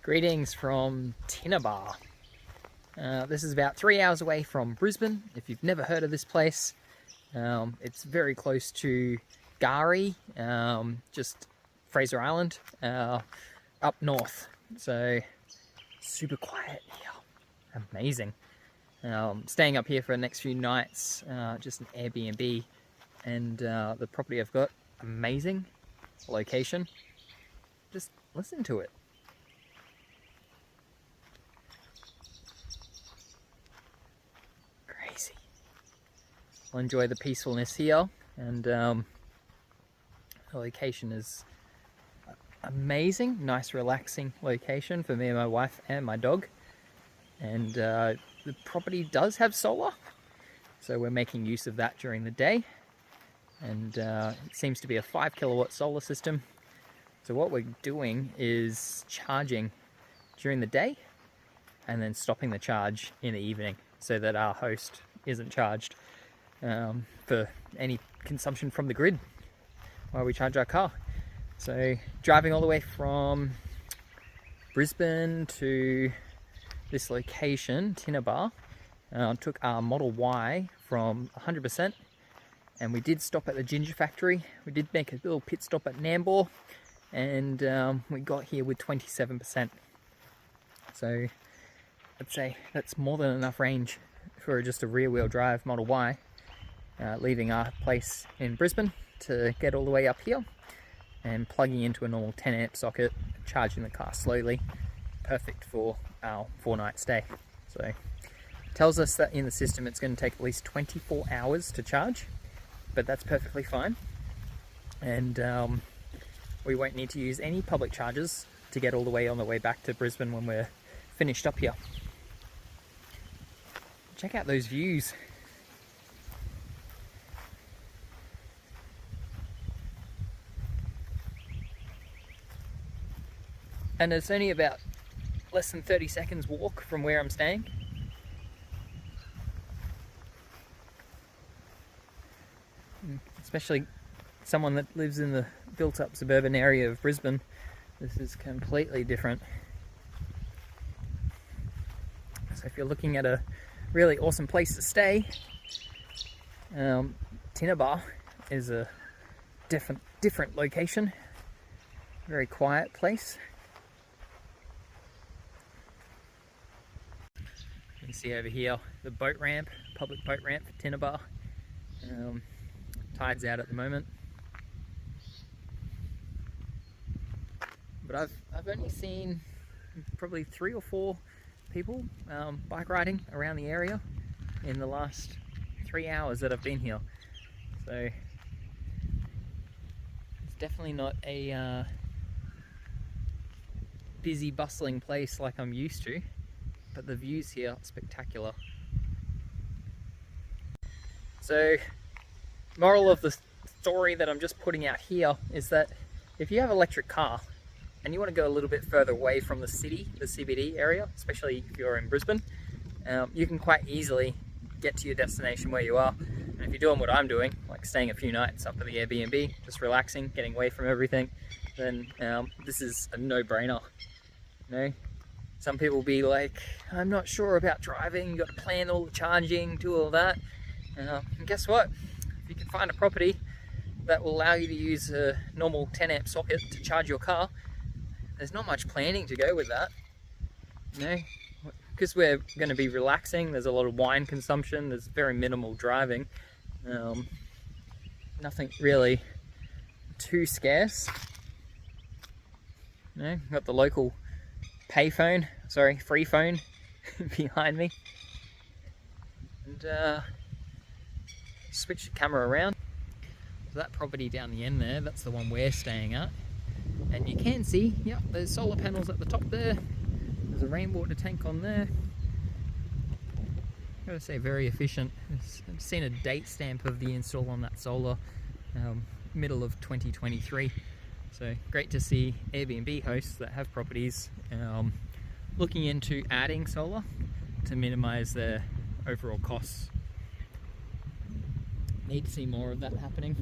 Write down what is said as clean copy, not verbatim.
Greetings from Tinnabar. This is about 3 hours away from Brisbane. If you've never heard of this place, it's very close to Gari, just Fraser Island, up north. So super quiet here, amazing. Staying up here for the next few nights, just an Airbnb, and the property I've got, amazing location. Just listen to it. Crazy. I'll enjoy the peacefulness here, and the location is amazing. Nice relaxing location for me and my wife and my dog. And the property does have solar, so we're making use of that during the day. And it seems to be a 5 kilowatt solar system. So what we're doing is charging during the day and then stopping the charge in the evening so that our host isn't charged for any consumption from the grid while we charge our car. So driving all the way from Brisbane to this location, Tinnabar, took our Model Y from 100%, and we did stop at the ginger factory. We did make a little pit stop at Nambour, and we got here with 27%. So I'd say that's more than enough range for just a rear wheel drive Model Y, leaving our place in Brisbane to get all the way up here and plugging into a normal 10 amp socket, charging the car slowly. Perfect for our 4-night stay. So it tells us that in the system it's going to take at least 24 hours to charge, but that's perfectly fine. And we won't need to use any public chargers to get all the way on the way back to Brisbane when we're finished up here. Check out those views. And it's only about less than 30 seconds walk from where I'm staying. Especially someone that lives in the built-up suburban area of Brisbane, this is completely different. So if you're looking at a really awesome place to stay, Tinnabar is a different location. Very quiet place. You can see over here the boat ramp, public boat ramp for Tinnabar. Tide's out at the moment, but I've only seen probably 3 or 4 people bike riding around the area in the last 3 hours that I've been here. So it's definitely not a busy, bustling place like I'm used to, but the views here are spectacular. So moral of the story that I'm just putting out here is that if you have an electric car and you want to go a little bit further away from the city, the CBD area, especially if you're in Brisbane, you can quite easily get to your destination where you are. And if you're doing what I'm doing, like staying a few nights up at the Airbnb, just relaxing, getting away from everything, then this is a no-brainer. You know, some people will be like, I'm not sure about driving, you got to plan all the charging, do all that. And guess what? If you can find a property that will allow you to use a normal 10 amp socket to charge your car, there's not much planning to go with that. You know, because we're going to be relaxing, there's a lot of wine consumption, there's very minimal driving. Nothing really too scarce. You know, got the local payphone, sorry, free phone behind me. And switch the camera around. So that property down the end there, that's the one we're staying at. And you can see, yep, there's solar panels at the top there. There's a rainwater tank on there. I've got to say, very efficient. I've seen a date stamp of the install on that solar, middle of 2023. So great to see Airbnb hosts that have properties looking into adding solar to minimize their overall costs. Need to see more of that happening.